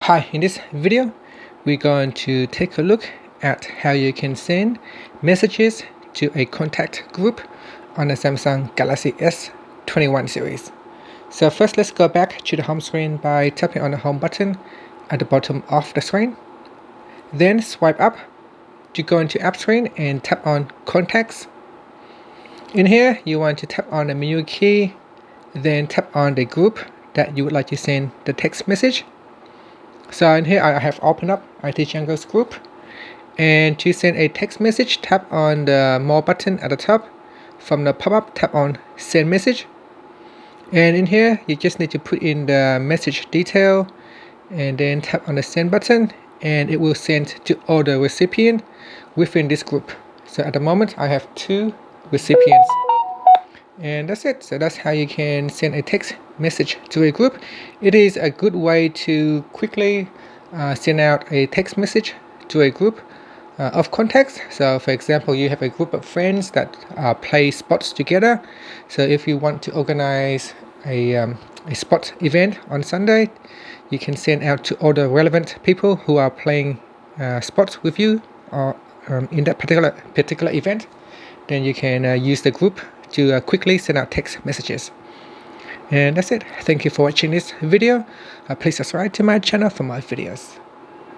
Hi, in this video, we're going to take a look at how you can send messages to a contact group on the Samsung Galaxy S21 series. So first, let's go back to the home screen by tapping on the home button at the bottom of the screen. Then swipe up to go into app screen and tap on contacts. In here, you want to tap on the menu key, then tap on the group that you would like to send the text message. So in here I have opened up IT Jungle's group, and to send a text message, tap on the more button at the top. From the pop-up, tap on send message, and in here you just need to put in the message detail and then tap on the send button, and it will send to all the recipients within this group. So at the moment I have 2 recipients, and that's it. So that's how you can send a text message to a group. It is a good way to quickly send out a text message to a group of contacts. So for example, you have a group of friends that play sports together. So if you want to organize a sport event on Sunday, you can send out to all the relevant people who are playing sports with you or in that particular event. Then you can use the group to quickly send out text messages. And that's it. Thank you for watching this video. Please subscribe to my channel for more videos.